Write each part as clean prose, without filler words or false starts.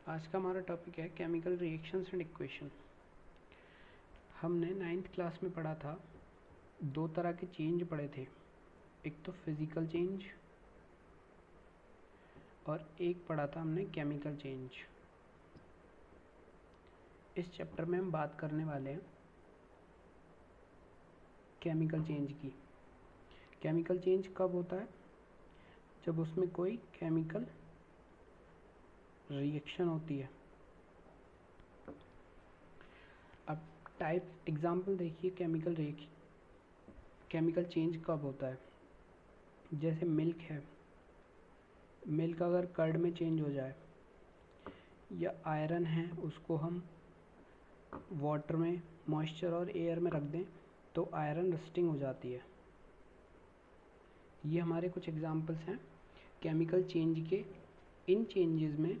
आज का हमारा टॉपिक है केमिकल रिएक्शंस एंड इक्वेशन। हमने 9th क्लास में पढ़ा था, दो तरह के चेंज पढ़े थे, एक तो फिजिकल चेंज और एक पढ़ा था हमने केमिकल चेंज। इस चैप्टर में हम बात करने वाले हैं केमिकल चेंज की। केमिकल चेंज कब होता है? जब उसमें कोई केमिकल रिएक्शन होती है। अब टाइप एग्जांपल देखिए, केमिकल चेंज कब होता है। जैसे मिल्क है, मिल्क अगर कर्ड में चेंज हो जाए, या आयरन है उसको हम वाटर में, मॉइस्चर और एयर में रख दें तो आयरन रस्टिंग हो जाती है। ये हमारे कुछ एग्जांपल्स हैं केमिकल चेंज के। इन चेंजेस में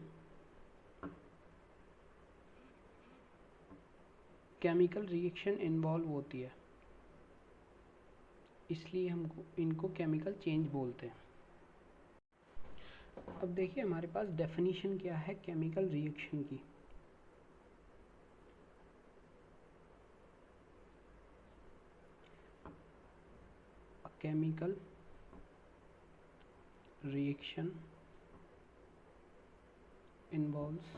केमिकल रिएक्शन इन्वॉल्व होती है, इसलिए हमको इनको केमिकल चेंज बोलते हैं। अब देखिए हमारे पास डेफिनेशन क्या है केमिकल रिएक्शन की। Chemical reaction involves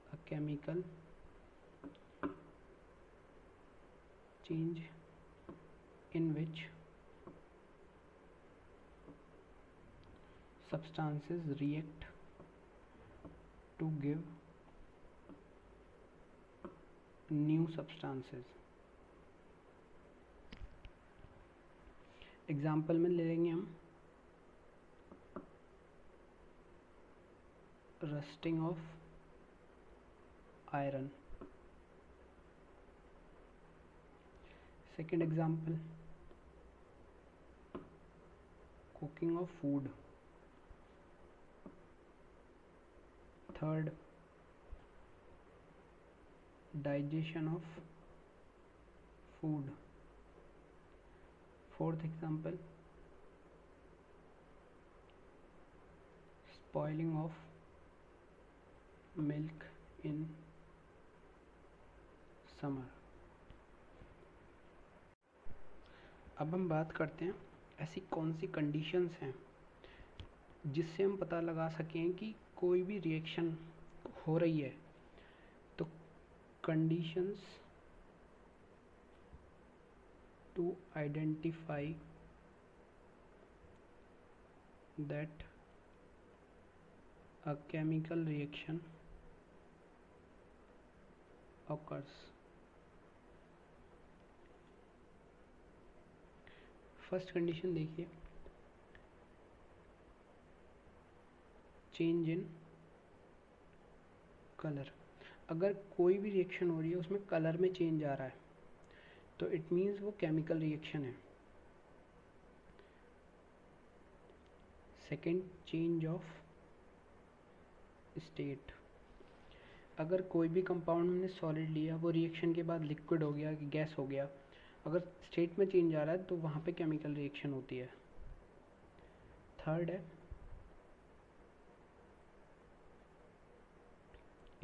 a chemical change in which substances react to give new substances। Example में ले लेंगे हम rusting of iron. Second example cooking of food. Third digestion of food. Fourth example spoiling of milk in summer. अब हम बात करते हैं ऐसी कौन सी कंडीशंस हैं जिससे हम पता लगा सकें कि कोई भी रिएक्शन हो रही है। तो conditions to identify that a chemical reaction occurs। First condition देखिए, चेंज इन कलर। अगर कोई भी रिएक्शन हो रही है उसमें कलर में चेंज आ रहा है तो इट मीन्स वो केमिकल रिएक्शन है। Second, change of state. अगर कोई भी कंपाउंड हमने सॉलिड लिया, वो रिएक्शन के बाद लिक्विड हो गया, गैस हो गया, अगर स्टेट में चेंज आ रहा है तो वहाँ पे केमिकल रिएक्शन होती है। थर्ड है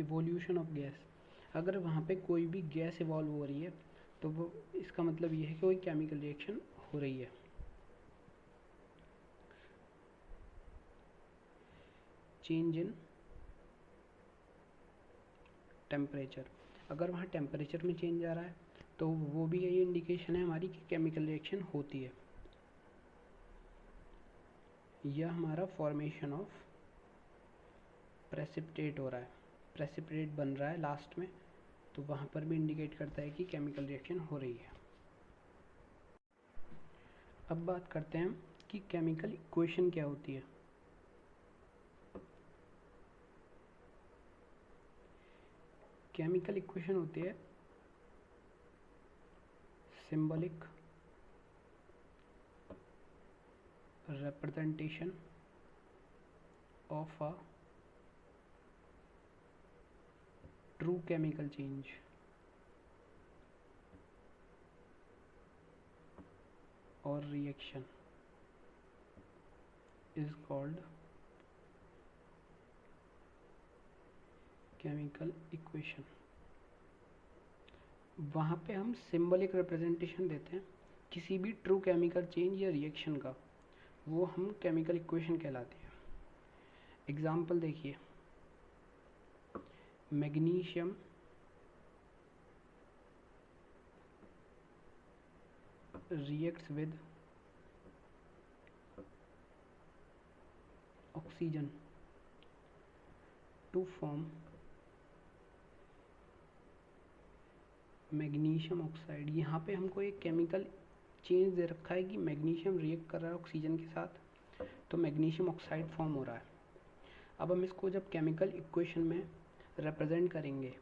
इवोल्यूशन ऑफ गैस। अगर वहाँ पे कोई भी गैस इवॉल्व हो रही है तो वो इसका मतलब ये है कि कोई केमिकल रिएक्शन हो रही है। Change in temperature. अगर वहाँ टेम्परेचर में चेंज आ रहा है तो वो भी यही इंडिकेशन है हमारी कि केमिकल रिएक्शन होती है। यह हमारा फॉर्मेशन ऑफ प्रेसिपिटेट हो रहा है, प्रेसिपिटेट बन रहा है लास्ट में, तो वहाँ पर भी इंडिकेट करता है कि केमिकल रिएक्शन हो रही है। अब बात करते हैं कि केमिकल इक्वेशन क्या होती है। केमिकल इक्वेशन होती है symbolic representation of a true chemical change or reaction is called chemical equation, वहाँ पे हम सिंबलिक रिप्रेजेंटेशन देते हैं किसी भी ट्रू केमिकल चेंज या रिएक्शन का, वो हम केमिकल इक्वेशन कहलाती है। एग्जाम्पल देखिए, magnesium reacts with oxygen to form magnesium oxide. यहाँ पे हमको एक केमिकल चेंज दे रखा है कि मैग्नीशियम रिएक्ट कर रहा है ऑक्सीजन के साथ, तो मैग्नीशियम ऑक्साइड फॉर्म हो रहा है। अब हम इसको जब केमिकल इक्वेशन में रिप्रेजेंट करेंगे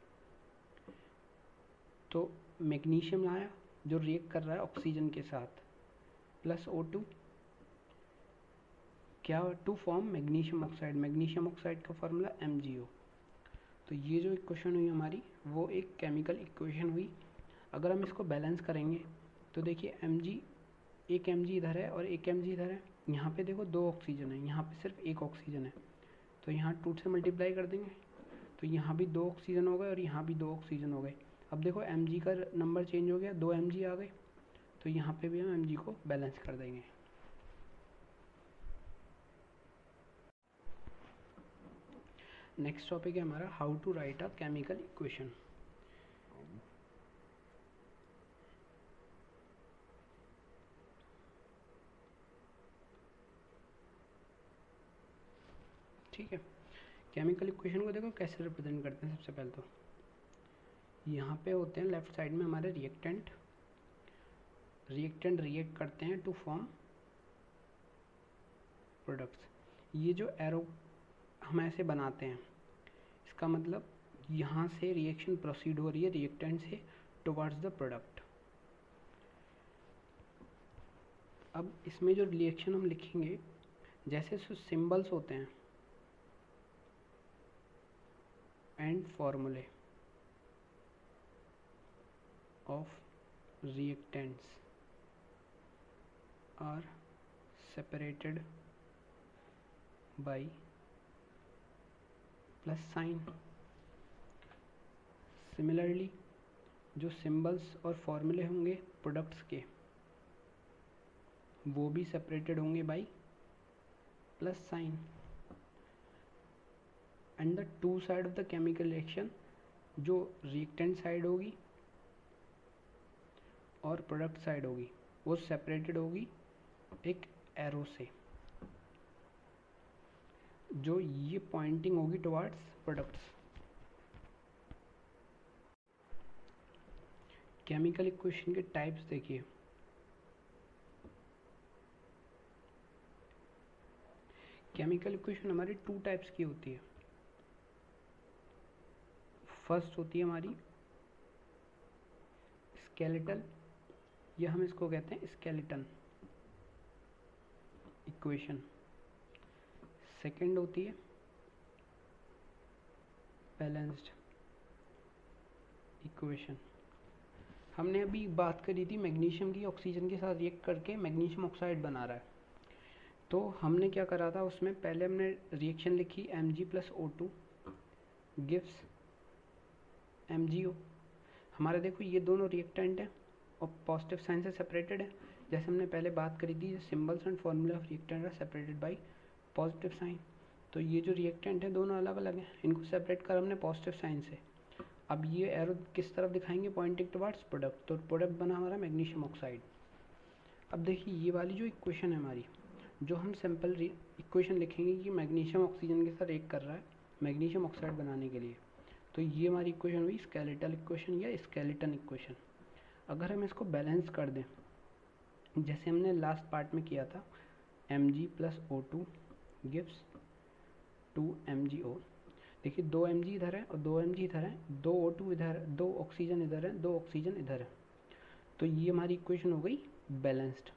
तो मैग्नीशियम आया जो रिएक्ट कर रहा है ऑक्सीजन के साथ प्लस O2 क्या to form magnesium oxide. Magnesium oxide का फॉर्मूला MgO। तो ये जो इक्वेशन हुई हमारी वो एक केमिकल इक्वेशन हुई। अगर हम इसको बैलेंस करेंगे तो देखिए एक Mg इधर है और एक Mg इधर है। यहाँ पे देखो 2 ऑक्सीजन है, यहाँ पे सिर्फ एक ऑक्सीजन है, तो यहाँ 2 से मल्टीप्लाई कर देंगे तो यहाँ भी 2 ऑक्सीजन हो गए और यहाँ भी 2 ऑक्सीजन हो गए। अब देखो Mg का नंबर चेंज हो गया, 2 Mg आ गए, तो यहाँ पे भी हम Mg को बैलेंस कर देंगे। नेक्स्ट टॉपिक है हमारा how to write a chemical equation. ठीक है, केमिकल इक्वेशन को देखो कैसे रिप्रेजेंट करते हैं। सबसे पहले तो यहाँ पे होते हैं लेफ्ट साइड में हमारे रिएक्टेंट रिएक्ट करते हैं टू फॉर्म प्रोडक्ट्स। ये जो एरो हम ऐसे बनाते हैं इसका मतलब यहाँ से रिएक्शन प्रोसीड हो रही है रिएक्टेंट से टुवर्ड्स द प्रोडक्ट। अब इसमें जो रिएक्शन हम लिखेंगे जैसे सिंबल्स होते हैं एंड फॉर्मूले of reactants are separated by plus sign. Similarly जो सिंबल्स और फॉर्मूले होंगे प्रोडक्ट्स के वो भी सेपरेटेड होंगे by plus sign. And the two side of the chemical reaction, जो रिएक्टेंट साइड होगी और प्रोडक्ट साइड होगी वो सेपरेटेड होगी एक एरो से, जो ये पॉइंटिंग होगी टुवर्ड्स प्रोडक्ट्स। केमिकल इक्वेशन के टाइप्स देखिए, केमिकल इक्वेशन हमारी 2 टाइप्स की होती है। फर्स्ट होती है हमारी स्केलेटल, या हम इसको कहते हैं स्केलेटन इक्वेशन। सेकंड होती है बैलेंस्ड इक्वेशन। हमने अभी बात करी थी मैग्नीशियम की ऑक्सीजन के साथ रिएक्ट करके मैग्नीशियम ऑक्साइड बना रहा है, तो हमने क्या करा था उसमें पहले हमने रिएक्शन लिखी Mg plus O2 gives MgO। हमारे देखो ये दोनों रिएक्टेंट हैं और पॉजिटिव साइन से सेपरेटेड है। जैसे हमने पहले बात करी थी symbols and formula of reactant are separated by positive sign. तो ये जो रिएक्टेंट है दोनों अलग अलग हैं, इनको सेपरेट कर हमने पॉजिटिव साइन से। अब ये एरो किस तरफ दिखाएंगे, पॉइंटिंग टुवर्ड्स प्रोडक्ट, तो प्रोडक्ट बना हमारा मैग्नीशियम ऑक्साइड। अब देखिए ये वाली जो इक्वेशन है हमारी, जो हम सिंपल इक्वेशन लिखेंगे कि मैग्नीशियम ऑक्सीजन के साथ रिएक्ट कर रहा है मैग्नीशियम ऑक्साइड बनाने के लिए, तो ये हमारी इक्वेशन हुई स्केलेटल इक्वेशन या स्केलेटन इक्वेशन। अगर हम इसको बैलेंस कर दें जैसे हमने लास्ट पार्ट में किया था, Mg plus O2 gives 2 MgO। देखिए 2 Mg इधर है और 2 Mg इधर है, 2 O2 इधर है, 2 ऑक्सीजन इधर है, 2 ऑक्सीजन इधर है, तो ये हमारी इक्वेशन हो गई बैलेंस्ड।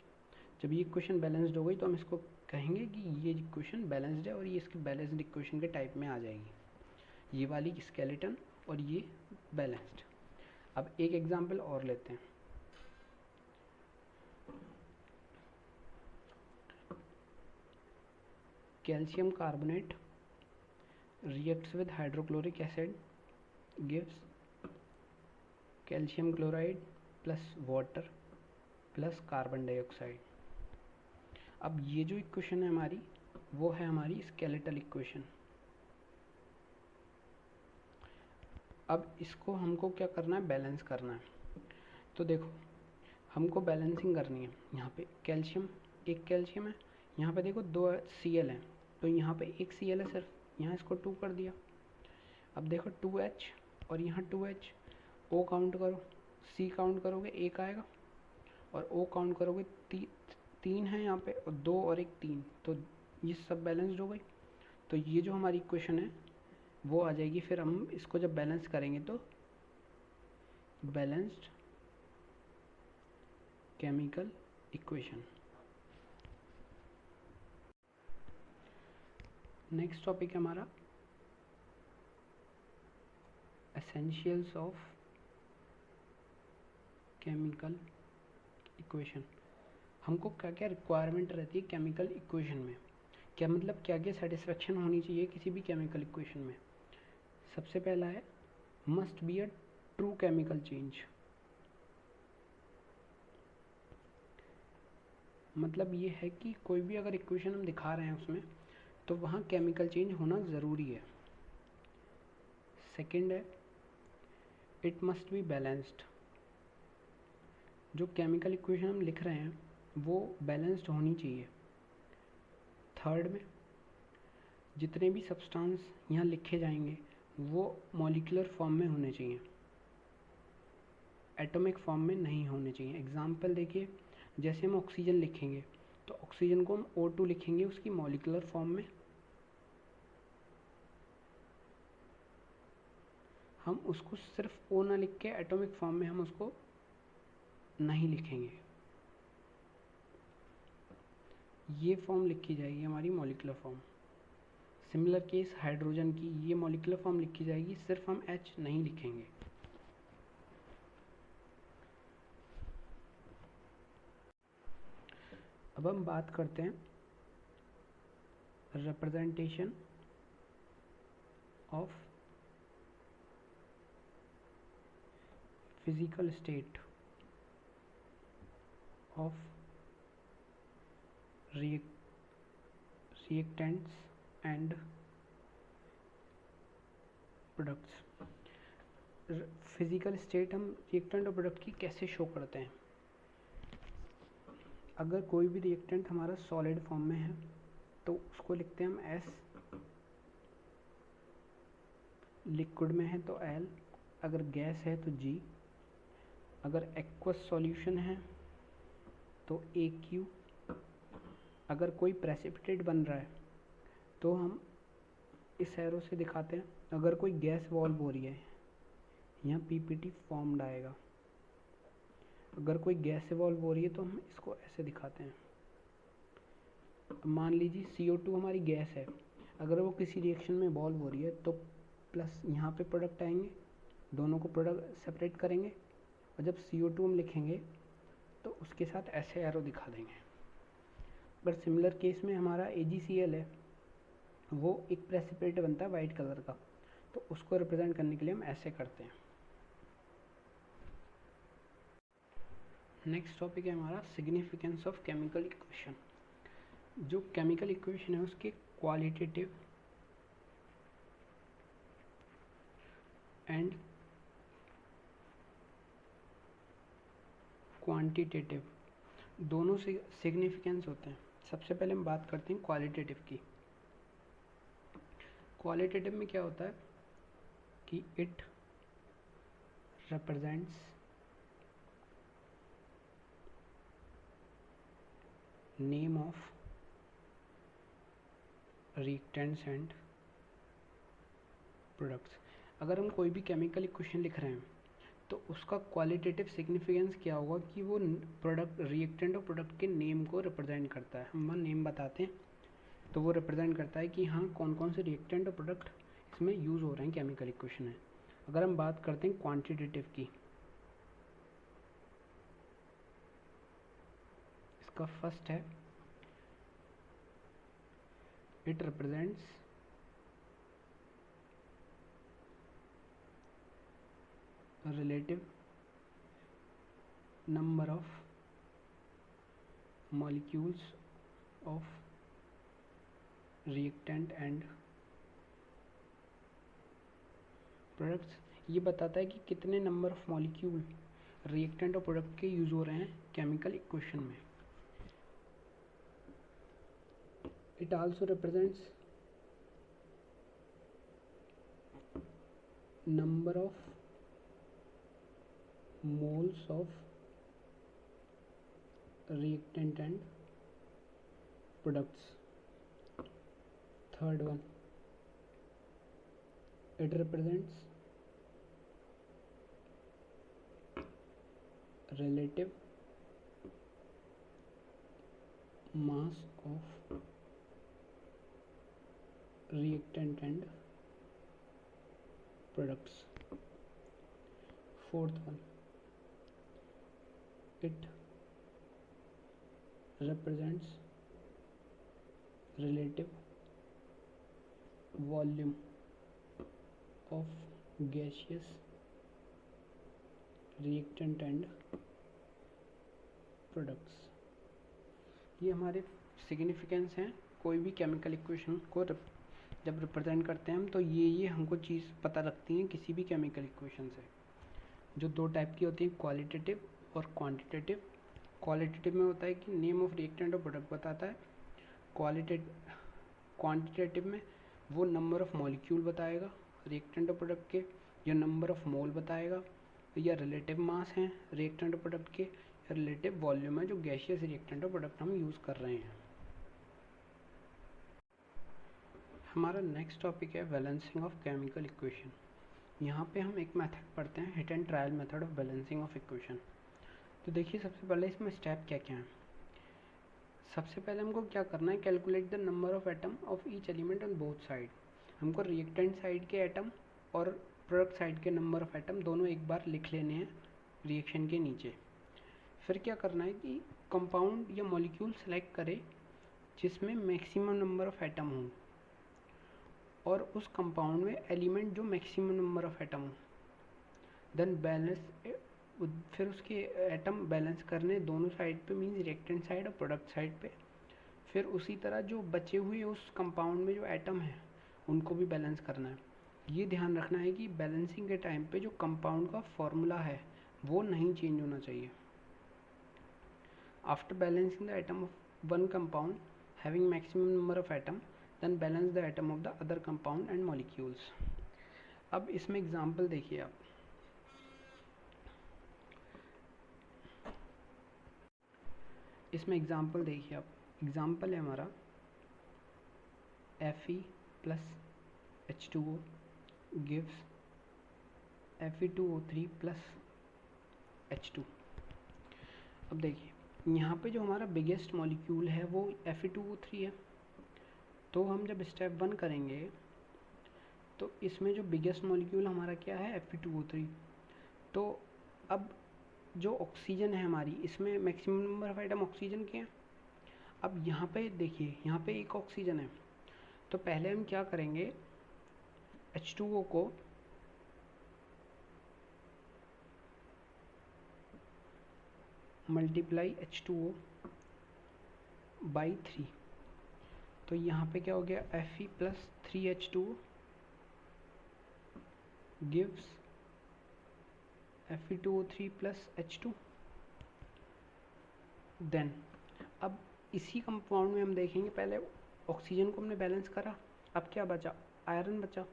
जब ये इक्वेशन बैलेंस्ड हो गई तो हम इसको कहेंगे कि ये इक्वेशन बैलेंस्ड है और ये इसकी बैलेंस्ड इक्वेशन के टाइप में आ जाएगी, ये वाली स्केलेटन और ये बैलेंस्ड। अब एक एग्जांपल और लेते हैं। Calcium carbonate reacts with hydrochloric acid gives calcium chloride plus water plus carbon dioxide. अब ये जो इक्वेशन है हमारी, वो है हमारी स्केलेटल इक्वेशन। अब इसको हमको क्या करना है, बैलेंस करना है। तो देखो, हमको बैलेंसिंग करनी है। यहाँ पे कैल्शियम, एक कैल्शियम है, यहाँ पे देखो 2 Cl हैं, तो यहाँ पे एक Cl है सिर्फ, यहाँ इसको 2 कर दिया। अब देखो 2H और यहाँ 2H, O काउंट करो, C काउंट करोगे 1 आएगा, और O काउंट करोगे 3 है यहाँ पे, और 2 और 1 3, तो ये सब बैलेंस्ड हो गई। तो ये जो हमारी इक्वेशन है वो आ जाएगी। फिर हम इसको जब बैलेंस करेंगे तो balanced chemical equation. Next topic है हमारा एसेंशियल्स ऑफ केमिकल इक्वेशन। हमको क्या क्या रिक्वायरमेंट रहती है केमिकल इक्वेशन में, क्या मतलब क्या क्या सेटिस्फेक्शन होनी चाहिए किसी भी केमिकल इक्वेशन में। सबसे पहला है must be a true chemical change. मतलब ये है कि कोई भी अगर इक्वेशन हम दिखा रहे हैं उसमें, तो वहाँ केमिकल चेंज होना ज़रूरी है। सेकंड है इट मस्ट बी बैलेंस्ड। जो केमिकल इक्वेशन हम लिख रहे हैं वो बैलेंस्ड होनी चाहिए। थर्ड में जितने भी सब्सटेंस यहाँ लिखे जाएंगे वो मॉलिक्यूलर फॉर्म में होने चाहिए, एटॉमिक फॉर्म में नहीं होने चाहिए। एग्जाम्पल देखिए, जैसे हम ऑक्सीजन लिखेंगे तो ऑक्सीजन को हम O2 लिखेंगे उसकी मॉलिक्यूलर फॉर्म में, हम उसको सिर्फ O ना लिख के एटॉमिक फॉर्म में हम उसको नहीं लिखेंगे। ये फॉर्म लिखी जाएगी हमारी molecular form. Similar case hydrogen की, ये मॉलिक्यूलर फॉर्म लिखी जाएगी, सिर्फ हम H नहीं लिखेंगे। अब हम बात करते हैं representation of physical state of reactants and products. Physical state हम रिएक्टेंट और प्रोडक्ट की कैसे शो करते हैं। अगर कोई भी रिएक्टेंट हमारा सॉलिड फॉर्म में है तो उसको लिखते हैं हम S, लिक्विड में है तो L, अगर गैस है तो G, अगर एक्वस सॉल्यूशन है तो AQ, अगर कोई प्रेसिपिटेट बन रहा है तो हम इस एरो से दिखाते हैं। अगर कोई गैस वॉल्व हो रही है यहाँ PPT फॉर्म्ड आएगा। अगर कोई गैस इवॉल्व हो रही है तो हम इसको ऐसे दिखाते हैं। मान लीजिए CO2 हमारी गैस है, अगर वो किसी रिएक्शन में इवॉल्व हो रही है तो प्लस यहाँ पे प्रोडक्ट आएंगे, दोनों को प्रोडक्ट सेपरेट करेंगे, और जब CO2 हम लिखेंगे तो उसके साथ ऐसे एरो दिखा देंगे। अगर सिमिलर केस में हमारा AgCl है, वो एक प्रेसिपिटेट बनता है वाइट कलर का, तो उसको रिप्रेजेंट करने के लिए हम ऐसे करते हैं। नेक्स्ट टॉपिक है हमारा सिग्निफिकेंस ऑफ केमिकल इक्वेशन। जो केमिकल इक्वेशन है उसके क्वालिटेटिव एंड क्वांटिटेटिव दोनों से सिग्निफिकेंस होते हैं। सबसे पहले हम बात करते हैं क्वालिटेटिव की। क्वालिटेटिव में क्या होता है कि it represents name of reactants and products. अगर हम कोई भी केमिकल इक्वेशन लिख रहे हैं तो उसका क्वालिटेटिव सिग्निफिकेंस क्या होगा कि वो प्रोडक्ट, रिएक्टेंट और प्रोडक्ट के नेम को रिप्रेजेंट करता है। हम नेम बताते हैं तो वो रिप्रेजेंट करता है कि हाँ कौन कौन से रिएक्टेंट और प्रोडक्ट इसमें यूज़ हो रहे हैं केमिकल इक्वेशन है। अगर हम बात करते हैं क्वांटिटेटिव की, इसका फर्स्ट है it represents relative number of molecules of reactant and products, ये बताता है कि कितने नंबर ऑफ मॉलिक्यूल रिएक्टेंट और प्रोडक्ट के यूज हो रहे हैं केमिकल इक्वेशन में। It also represents number of moles of reactant and products. Third one, it represents relative mass of reactant and products. Fourth one, it represents relative volume of gaseous reactant and products. ये हमारे significance हैं कोई भी chemical equation को जब represent करते हैं हम, तो ये हमको चीज़ पता लगती हैं किसी भी केमिकल इक्वेशन से, जो दो टाइप की होती है, क्वालिटेटिव और क्वांटिटेटिव। क्वालिटेटिव में होता है कि नेम ऑफ रिएक्टेंट और प्रोडक्ट बताता है, क्वांटिटेटिव में वो नंबर ऑफ मॉलिक्यूल बताएगा रिएक्टेंट और प्रोडक्ट के, या नंबर ऑफ मोल बताएगा, या रिलेटिव मास हैं रिएक्टेंट और प्रोडक्ट के, या रिलेटिव वॉल्यूम है जो गैसियस रिएक्टेंट और प्रोडक्ट हम यूज़ कर रहे हैं। हमारा नेक्स्ट टॉपिक है बैलेंसिंग ऑफ केमिकल इक्वेशन। यहाँ पे हम एक मेथड पढ़ते हैं, hit and trial method of balancing of equation. तो देखिए सबसे पहले इसमें स्टेप क्या क्या है। सबसे पहले हमको क्या करना है, calculate the number of atom of each element on both side. हमको रिएक्टेंट साइड के एटम और प्रोडक्ट साइड के नंबर ऑफ एटम दोनों एक बार लिख लेने हैं रिएक्शन के नीचे। फिर क्या करना है कि कंपाउंड या मॉलिक्यूल सेलेक्ट करें जिसमें मैक्सिमम नंबर ऑफ एटम हों, और उस कंपाउंड में एलिमेंट जो मैक्सिमम नंबर ऑफ एटम हो, देन बैलेंस, फिर उसके एटम बैलेंस करने दोनों साइड पे, मीन्स रिएक्टेंट साइड और प्रोडक्ट साइड पे। फिर उसी तरह जो बचे हुए उस कंपाउंड में जो एटम है उनको भी बैलेंस करना है। ये ध्यान रखना है कि बैलेंसिंग के टाइम पे जो कंपाउंड का फॉर्मूला है वो नहीं चेंज होना चाहिए। After balancing the atom of one compound having maximum number of atom, then balance the atom of the other compound and molecules। अब इसमें एग्जाम्पल देखिए आप, इसमें एग्जाम्पल देखिए आप, एग्जाम्पल है हमारा Fe plus H2O gives Fe2O3 plus H2। अब देखिए यहाँ पे जो हमारा बिगेस्ट मॉलिक्यूल है वो Fe2O3 है। तो हम जब स्टेप 1 करेंगे तो इसमें जो बिगेस्ट मॉलिक्यूल हमारा क्या है, Fe2O3। तो अब जो ऑक्सीजन है हमारी, इसमें maximum number of item oxygen के हैं। अब यहाँ पे देखिए, यहाँ पे एक ऑक्सीजन है, तो पहले हम क्या करेंगे, H2O को मल्टीप्लाई H2O बाई 3। तो यहाँ पे क्या हो गया, Fe plus 3H2O gives Fe2O3 plus H2। Then अब इसी कंपाउंड में हम देखेंगे, पहले ऑक्सीजन को हमने बैलेंस करा, अब क्या बचा, आयरन बचा।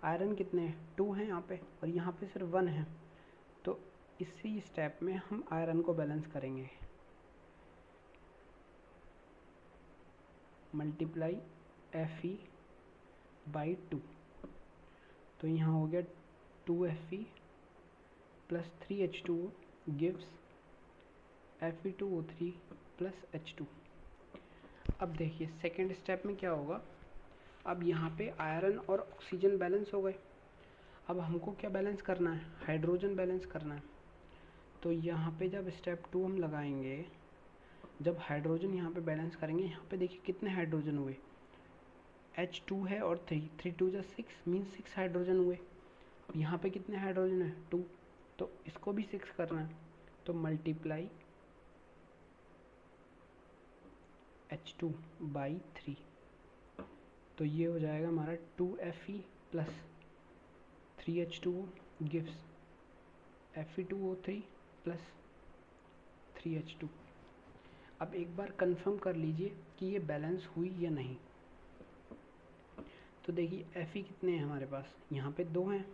आयरन कितने हैं, 2 हैं यहाँ पे, और यहाँ पे सिर्फ 1 है। तो इसी स्टेप में हम आयरन को बैलेंस करेंगे, मल्टीप्लाई Fe बाई 2। तो यहाँ हो गया 2Fe plus 3H2O gives Fe2O3 plus H2। अब देखिए सेकेंड स्टेप में क्या होगा, अब यहाँ पे आयरन और ऑक्सीजन बैलेंस हो गए। अब हमको क्या बैलेंस करना है, हाइड्रोजन बैलेंस करना है। तो यहाँ पे जब स्टेप 2 हम लगाएंगे, जब हाइड्रोजन यहाँ पे बैलेंस करेंगे, यहाँ पे देखिए कितने हाइड्रोजन हुए, H2 है और 3 2 जा 6 मीन्स 6 हाइड्रोजन हुए। अब यहाँ पे कितने हाइड्रोजन है, 2। तो इसको भी 6 करना है, तो मल्टीप्लाई H2 बाई 3, तो ये हो जाएगा हमारा 2Fe plus 3H2O gives Fe2O3 plus 3H2। अब एक बार कंफर्म कर लीजिए कि ये बैलेंस हुई या नहीं। तो देखिए Fe कितने हैं हमारे पास, यहाँ पे 2 हैं,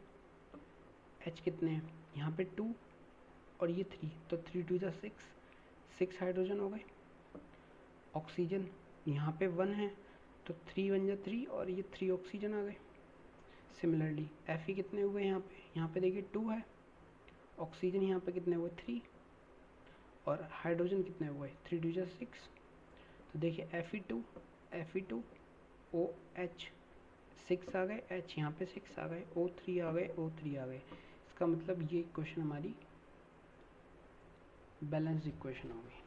H कितने हैं, यहाँ पे 2 और ये 3, तो 3 2 जा 6 हाइड्रोजन हो गए। ऑक्सीजन यहाँ पे 1 है, तो 3 1 जा 3 और ये 3 ऑक्सीजन आ गए। सिमिलरली Fe कितने हुए यहाँ पे देखिए 2 है, ऑक्सीजन यहाँ पे कितने हुए 3 और हाइड्रोजन कितने हुए 3 2 जा 6, तो देखिए Fe2 OH 6 आ गए, H यहाँ पे 6 आ गए, O3 आ गए, O3 आ गए। इसका मतलब ये इक्वेशन हमारी बैलेंस्ड इक्वेशन हो गई।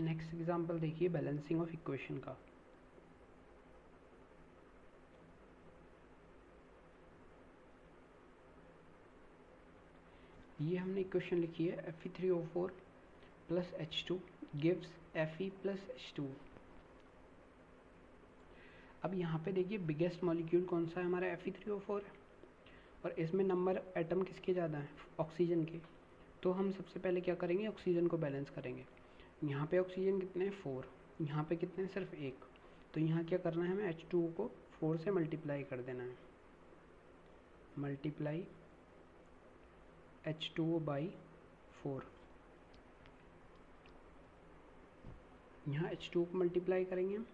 नेक्स्ट एग्जांपल देखिए बैलेंसिंग ऑफ इक्वेशन का। ये हमने इक्वेशन लिखी है Fe3O4 plus H2 gives Fe plus H2। अब यहाँ पे देखिए बिगेस्ट मॉलिक्यूल कौन सा है, हमारा Fe3O4 है और इसमें नंबर एटम किसके ज़्यादा हैं, ऑक्सीजन के। तो हम सबसे पहले क्या करेंगे, ऑक्सीजन को बैलेंस करेंगे। यहाँ पे ऑक्सीजन कितने हैं 4, यहाँ पे कितने हैं सिर्फ 1, तो यहाँ क्या करना है हमें H2O को 4 से मल्टीप्लाई कर देना है, मल्टीप्लाई H2O बाई 4। यहाँ H2O को मल्टीप्लाई करेंगे हम,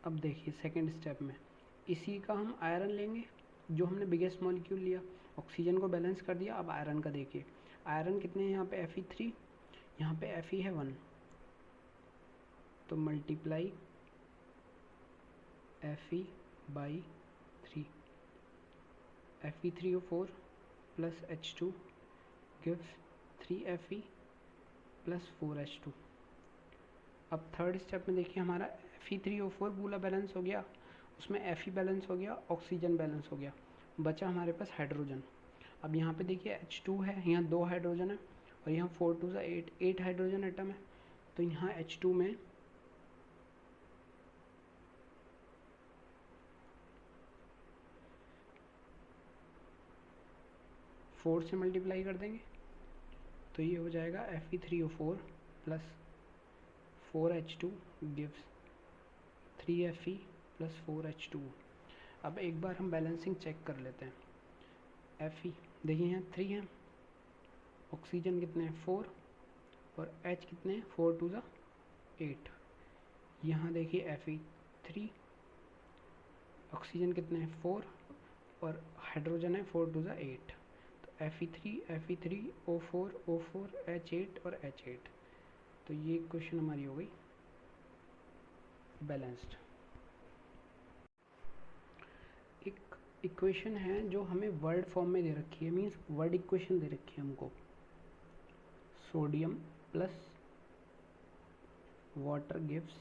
अब देखिए सेकेंड स्टेप में इसी का हम आयरन लेंगे, जो हमने बिगेस्ट मॉलिक्यूल लिया, ऑक्सीजन को बैलेंस कर दिया। अब आयरन का देखिए, आयरन कितने हैं यहाँ पे Fe3, यहाँ पे Fe है 1, तो multiply Fe by 3, Fe3O4 plus H2 gives 3Fe plus 4H2। अब थर्ड स्टेप में देखिए हमारा Fe3O4 पूरा बैलेंस हो गया, उसमें Fe बैलेंस हो गया, ऑक्सीजन बैलेंस हो गया, बचा हमारे पास हाइड्रोजन। अब यहाँ पे देखिए H2 है, यहाँ 2 हाइड्रोजन है और यहाँ 4 2 जा 8 हाइड्रोजन एटम है, तो यहाँ H2 में फोर से मल्टीप्लाई कर देंगे, तो ये हो जाएगा Fe3O4 plus 4H2 gives 3Fe plus 4H2। अब एक बार हम बैलेंसिंग चेक कर लेते हैं। Fe देखिए यहाँ 3 है, ऑक्सीजन कितने हैं 4 और H कितने हैं 4 2 जा 8। यहाँ देखिए Fe3, ऑक्सीजन कितने हैं 4 और हाइड्रोजन है 4 2 जा 8, तो Fe3O4 O4 H8 और H8, तो ये क्वेश्चन हमारी हो गई बैलेंस्ड। एक इक्वेशन है जो हमें वर्ड फॉर्म में दे रखी है, मीन्स वर्ड इक्वेशन दे रखी है हमको, sodium plus water gives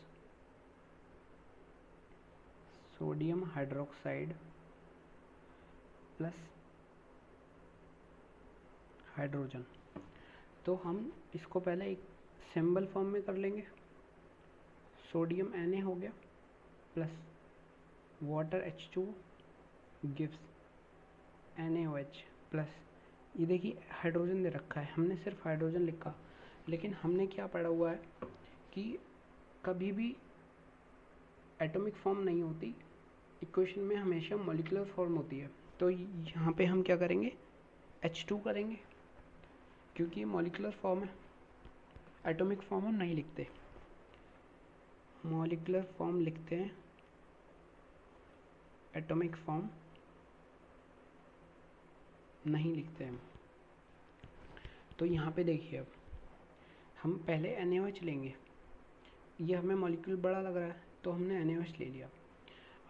sodium hydroxide plus hydrogen. तो हम इसको पहले एक सिंबल फॉर्म में कर लेंगे, सोडियम Na हो गया plus water H2 gives NaOH plus, ये देखिए हाइड्रोजन दे रखा है, हमने सिर्फ हाइड्रोजन लिखा, लेकिन हमने क्या पढ़ा हुआ है कि कभी भी एटॉमिक फॉर्म नहीं होती, इक्वेशन में हमेशा मॉलिक्यूलर फॉर्म होती है। तो यहाँ पे हम क्या करेंगे H2 करेंगे, क्योंकि ये मॉलिक्यूलर फॉर्म है, एटॉमिक फॉर्म हम नहीं लिखते, मॉलिक्यूलर फॉर्म लिखते हैं, एटॉमिक फॉर्म नहीं लिखते हम। तो यहाँ पे देखिए अब हम पहले NaOH लेंगे, ये हमें मॉलिक्यूल बड़ा लग रहा है तो हमने NaOH ले लिया।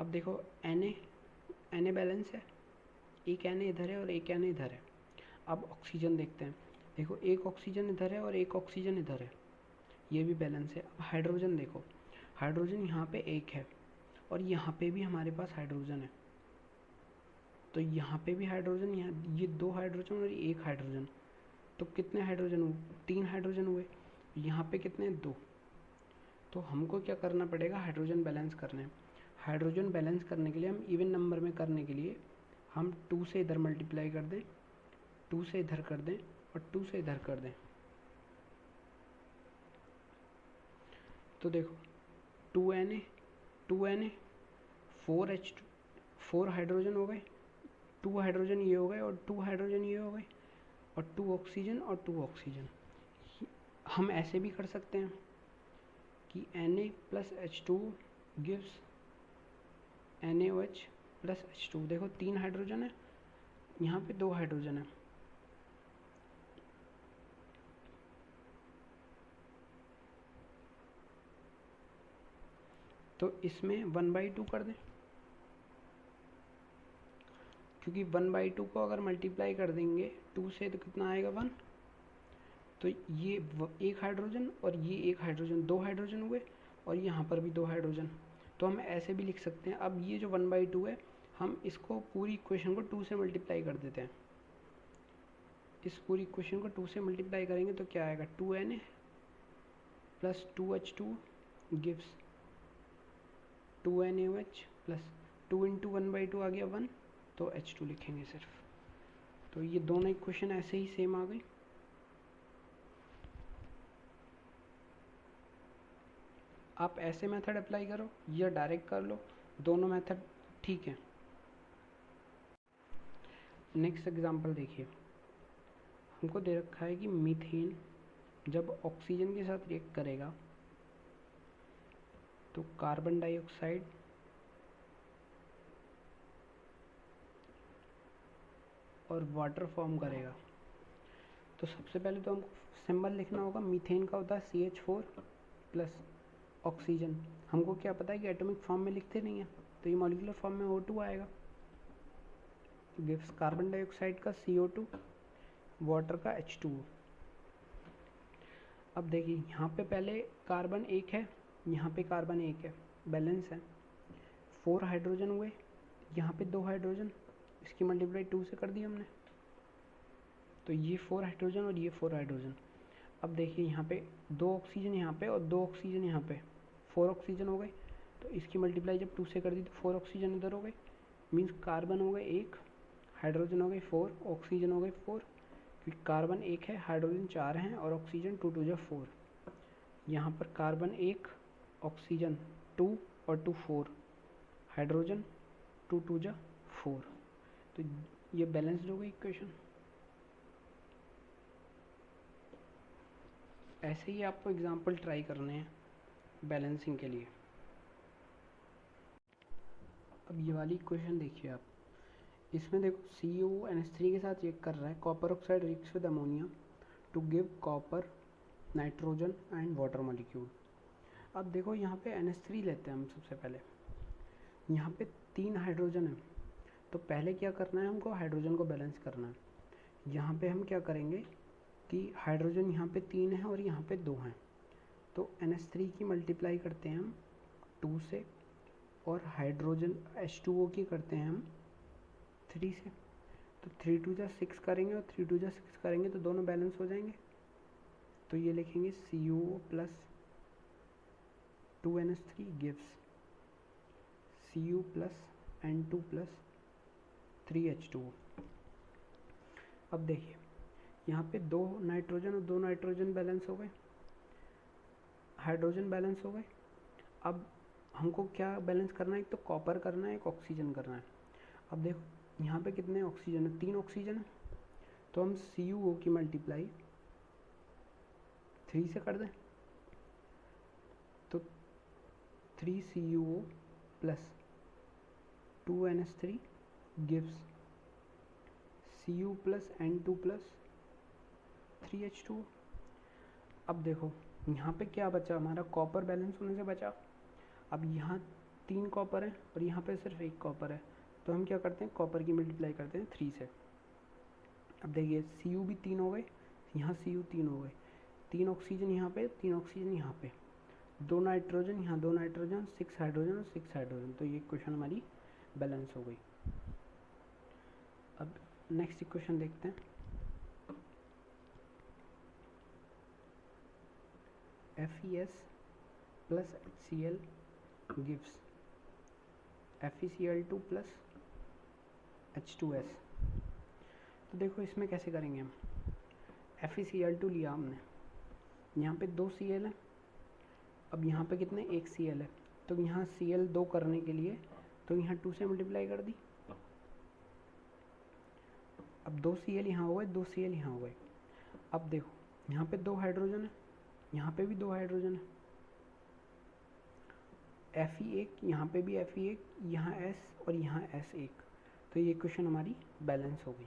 अब देखो Na बैलेंस है, एक Na इधर है और एक Na इधर है। अब ऑक्सीजन देखते हैं, देखो एक ऑक्सीजन इधर है और एक ऑक्सीजन इधर है, ये भी बैलेंस है। अब हाइड्रोजन देखो, हाइड्रोजन यहाँ पे एक है और यहाँ पे भी हमारे पास हाइड्रोजन है, तो यहाँ पे भी हाइड्रोजन, यहाँ ये 2 हाइड्रोजन और 1 हाइड्रोजन, तो कितने हाइड्रोजन हुए? 3 हाइड्रोजन हुए। यहाँ पे कितने? 2। तो हमको क्या करना पड़ेगा? हाइड्रोजन बैलेंस करना है। हाइड्रोजन बैलेंस करने के लिए हम इवन नंबर में करने के लिए हम 2 से इधर मल्टीप्लाई कर दें, 2 से इधर कर दें और 2 से इधर कर दें। तो देखो 2Na 2Na 4H2 4 हाइड्रोजन हो गए, 2 हाइड्रोजन ये हो गए और 2 हाइड्रोजन ये हो गए और 2 ऑक्सीजन और 2 ऑक्सीजन। हम ऐसे भी कर सकते हैं कि Na plus H2 gives NaOH plus H2। देखो 3 हाइड्रोजन है, यहाँ पे 2 हाइड्रोजन है, तो इसमें 1/2 कर दें, क्योंकि 1/2 को अगर मल्टीप्लाई कर देंगे 2 से तो कितना आएगा? 1। तो ये 1 हाइड्रोजन और ये 1 हाइड्रोजन, 2 हाइड्रोजन हुए और यहाँ पर भी 2 हाइड्रोजन। तो हम ऐसे भी लिख सकते हैं। अब ये जो 1/2 है, हम इसको पूरी इक्वेशन को 2 से मल्टीप्लाई कर देते हैं। इस पूरी इक्वेशन को 2 से मल्टीप्लाई करेंगे तो क्या आएगा? 2Na plus 2H2 gives 2NaOH plus 2 into 1/2 आ गया 1, तो H2 लिखेंगे सिर्फ। तो ये दोनों इक्वेशन ऐसे ही सेम आ गई। आप ऐसे मेथड अप्लाई करो या डायरेक्ट कर लो, दोनों मेथड ठीक है। नेक्स्ट एग्जांपल देखिए, हमको दे रखा है कि मीथेन जब ऑक्सीजन के साथ रिएक्ट करेगा तो कार्बन डाइऑक्साइड और वाटर फॉर्म करेगा। तो सबसे पहले तो हमको सिंबल लिखना होगा। मीथेन का होता है CH4 प्लस ऑक्सीजन। हमको क्या पता है कि एटॉमिक फॉर्म में लिखते नहीं है, तो ये मॉलिक्यूलर फॉर्म में O2 आएगा। गिव्स कार्बन डाइऑक्साइड का CO2, वाटर का H2O। अब देखिए यहाँ पे पहले कार्बन 1 है, यहाँ पे कार्बन 1 है, बैलेंस है। 4 हाइड्रोजन हुए, यहाँ पे 2 हाइड्रोजन, इसकी मल्टीप्लाई 2 से कर दी हमने, तो ये 4 हाइड्रोजन और ये 4 हाइड्रोजन। अब देखिए यहाँ पे 2 ऑक्सीजन यहाँ पे और 2 ऑक्सीजन यहाँ पे, 4 ऑक्सीजन हो गए, तो इसकी मल्टीप्लाई जब 2 से कर दी तो 4 ऑक्सीजन इधर हो गए, मीन्स कार्बन हो गए 1, हाइड्रोजन हो गए 4, ऑक्सीजन हो गए 4, क्योंकि कार्बन 1 है, हाइड्रोजन 4 हैं और ऑक्सीजन 2 2 जा 4। यहाँ पर कार्बन 1, ऑक्सीजन 2 और 2 4, हाइड्रोजन 2 2 जा 4। तो ये बैलेंस्ड हो गई इक्वेशन। ऐसे ही आपको एग्जाम्पल ट्राई करने हैं बैलेंसिंग के लिए। अब ये वाली इक्वेशन देखिए आप, इसमें देखो CuO NH3 के साथ रिएक्ट कर रहा है, copper oxide reacts with ammonia to give copper, nitrogen and water molecule. अब देखो यहाँ पे NH3 लेते हैं हम सबसे पहले, यहाँ पे 3 हाइड्रोजन है, तो पहले क्या करना है? हमको हाइड्रोजन को बैलेंस करना है। यहाँ पे हम क्या करेंगे कि हाइड्रोजन यहाँ पे 3 है और यहाँ पे 2 हैं, तो NH3 की मल्टीप्लाई करते हैं हम 2 से और हाइड्रोजन H2O की करते हैं हम 3 से, तो 3 2 जा 6 करेंगे और 3 2 जा 6 करेंगे तो दोनों बैलेंस हो जाएंगे। तो ये लिखेंगे CuO plus 2NH3 gives Cu plus N2 plus 3H2O। अब देखिए यहाँ पे 2 नाइट्रोजन और 2 नाइट्रोजन बैलेंस हो गए, हाइड्रोजन बैलेंस हो गए। अब हमको क्या बैलेंस करना है? एक तो कॉपर करना है, एक ऑक्सीजन करना है। अब देखो यहाँ पे कितने ऑक्सीजन है? 3 ऑक्सीजन है, तो हम CuO की मल्टीप्लाई 3 से कर दें, तो 3CuO plus 2NH3 gives Cu plus N2 plus 3H2O। अब देखो यहाँ पे क्या बचा? हमारा कॉपर बैलेंस होने से बचा। अब यहाँ 3 कॉपर है और यहाँ पे सिर्फ 1 कॉपर है, तो हम क्या करते हैं? कॉपर की मल्टीप्लाई करते हैं 3 से। अब देखिए Cu भी 3 हो गए, यहाँ Cu 3 हो गए, 3 ऑक्सीजन यहाँ पे, 3 ऑक्सीजन यहाँ पे, 2 नाइट्रोजन यहाँ, 2 नाइट्रोजन, 6 हाइड्रोजन और 6 हाइड्रोजन। तो ये इक्वेशन हमारी बैलेंस हो गई। अब नेक्स्ट इक्वेशन देखते हैं। FeS plus HCl gives FeCl2 plus H2S। तो देखो इसमें कैसे करेंगे हम। FeCl2 लिया हमने, यहाँ पे 2 Cl है, अब यहाँ पे कितने, 1 Cl है, तो यहाँ Cl 2 करने के लिए तो यहाँ 2 से मल्टीप्लाई कर दी। अब 2 Cl यहाँ हो गए, 2 Cl यहाँ हो गए। अब देखो यहाँ पे 2 हाइड्रोजन है, यहाँ पे भी 2 हाइड्रोजन है, Fe1 यहाँ पे भी Fe1, यहाँ S और यहाँ S1। तो ये इक्वेशन हमारी बैलेंस हो गई।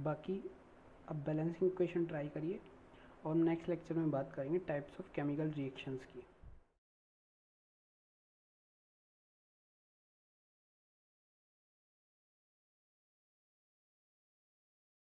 बाकी अब बैलेंसिंग इक्वेशन ट्राई करिए और नेक्स्ट लेक्चर में बात करेंगे टाइप्स ऑफ केमिकल रिएक्शंस की।